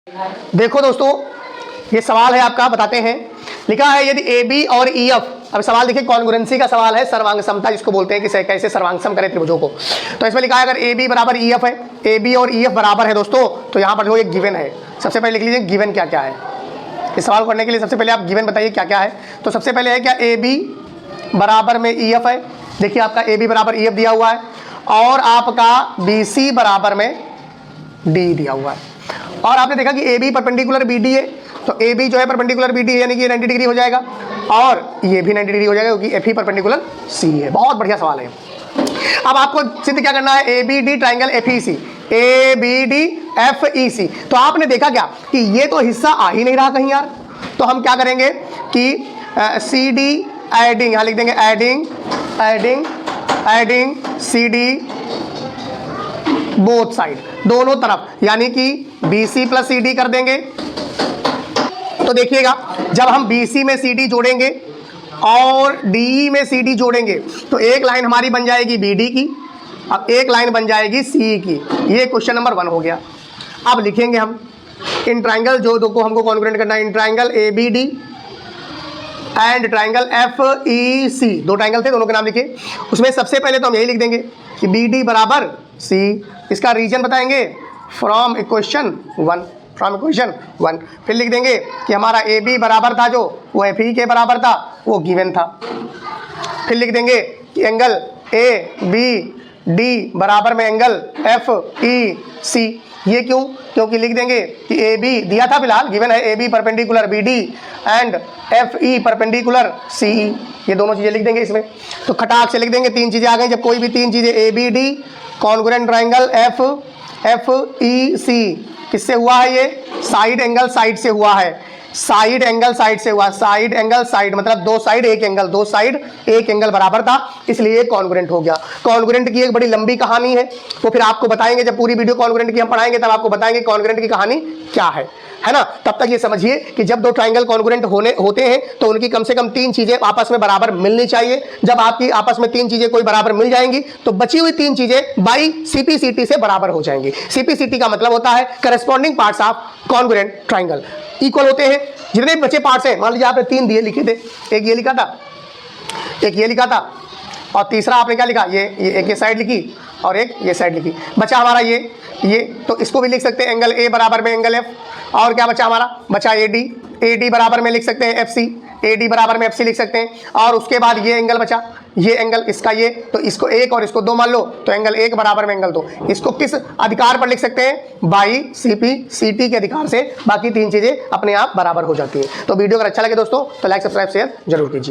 देखो दोस्तों, ये सवाल है आपका, बताते हैं। लिखा है यदि ए बी और ई एफ, अब सवाल देखिए कॉन्ग्रुएंसी का सवाल है, सर्वांग समता जिसको बोलते हैं कि कैसे सर्वांग सम करें त्रिभुजों को। तो इसमें लिखा है अगर ए बी बराबर ई एफ है, ए बी और ई एफ बराबर है दोस्तों, तो यहाँ पर जो एक गिवन है, सबसे पहले लिख लीजिए गिवन क्या क्या है। इस सवाल करने के लिए सबसे पहले आप गिवन बताइए क्या क्या है। तो सबसे पहले है क्या ए बी बराबर में ई एफ है। देखिए आपका ए बी बराबर ई एफ दिया हुआ है और आपका बी सी बराबर में डी दिया हुआ है। और आपने देखा कि A B perpendicular B D है, तो ए बी जो है परपेंडिकुलर बी डी है, यानी कि 90 डिग्री हो जाएगा और ये भी 90 डिग्री हो जाएगा क्योंकि एफ ही परपेंडिकुलर सी है। बहुत बढ़िया सवाल है। अब आपको सिद्ध क्या करना है, A B D triangle F E C, A B D F E C. तो आपने देखा क्या कि ये तो हिस्सा आ ही नहीं रहा कहीं यार, तो हम क्या करेंगे कि सी डी एडिंग, यहाँ लिख देंगे adding adding adding C D both side, दोनों तरफ, यानी कि B C plus C D कर देंगे। तो देखिएगा जब हम बी सी में सी डी जोड़ेंगे और डी में सी डी जोड़ेंगे तो एक लाइन हमारी बन जाएगी बी डी की, अब एक लाइन बन जाएगी सी की। ये क्वेश्चन नंबर 1 हो गया। अब लिखेंगे हम इन ट्राइंगल जो दो को हमको कॉन्ग्रुएंट करना है, इन triangle A B D and triangle F E C, दो ट्राइंगल थे, दोनों के नाम लिखे। उसमें सबसे पहले तो हम यही लिख देंगे कि बी डी बराबर सी, इसका रीजन बताएंगे फ्रॉम इक्वेशन 1, फ्रॉम इक्वेशन 1। फिर लिख देंगे कि हमारा ए बी बराबर था जो वो एफ ई के बराबर था, वो गिवन था। फिर लिख देंगे कि एंगल ए बी डी बराबर में एंगल एफ ई सी। ये क्यों? क्योंकि लिख देंगे कि ए बी दिया था, फिलहाल गिवन है A B perpendicular B D and F E perpendicular C E. ये दोनों चीज़ें लिख देंगे इसमें। तो खटाक से लिख देंगे, 3 चीज़ें आ गई। जब कोई भी 3 चीज़ें A B D congruent triangle F E C, किससे हुआ है? ये साइड एंगल साइड से हुआ है, साइड एंगल साइड से हुआ, साइड एंगल साइड मतलब दो साइड एक एंगल, दो साइड एक एंगल बराबर था, इसलिए कॉन्ग्रुएंट हो गया। कॉन्ग्रुएंट की एक बड़ी लंबी कहानी है, तो फिर आपको बताएंगे जब पूरी वीडियो कॉन्ग्रुएंट की हम पढ़ाएंगे तब आपको बताएंगे कॉन्ग्रुएंट की कहानी क्या है ना। तब तक ये समझिए कि जब दो ट्राइंगल कॉन्ग्रुएंट होते हैं तो उनकी कम से कम 3 चीजें आपस में बराबर मिलनी चाहिए। जब आपकी आपस में 3 चीजें कोई बराबर मिल जाएंगी तो बची हुई 3 चीजें बाई सीपीसीटी से बराबर हो जाएंगी। सीपीसीटी का मतलब होता है corresponding parts of congruent triangle equal होते हैं। जितने भी बचे पार्ट्स हैं, मान लीजिए आपने 3 दिए लिखे थे, एक ये लिखा था, एक ये लिखा था और तीसरा आपने क्या लिखा, ये एक ये साइड लिखी और एक ये साइड लिखी। बचा हमारा ये, तो इसको भी लिख सकते हैं एंगल ए बराबर में एंगल एफ। और क्या बचा हमारा? बचा ए डी बराबर में लिख सकते हैं एफ सी, ए डी बराबर में एफ सी लिख सकते हैं। और उसके बाद ये एंगल बचा, ये एंगल इसका ये, तो इसको 1 और इसको 2 मान लो, तो एंगल 1 बराबर में एंगल 2। इसको किस अधिकार पर लिख सकते हैं? बाई सीपीसीटी के अधिकार से। बाकी 3 चीज़ें अपने आप बराबर हो जाती है। तो वीडियो अगर अच्छा लगे दोस्तों तो लाइक सब्सक्राइब शेयर जरूर कीजिए।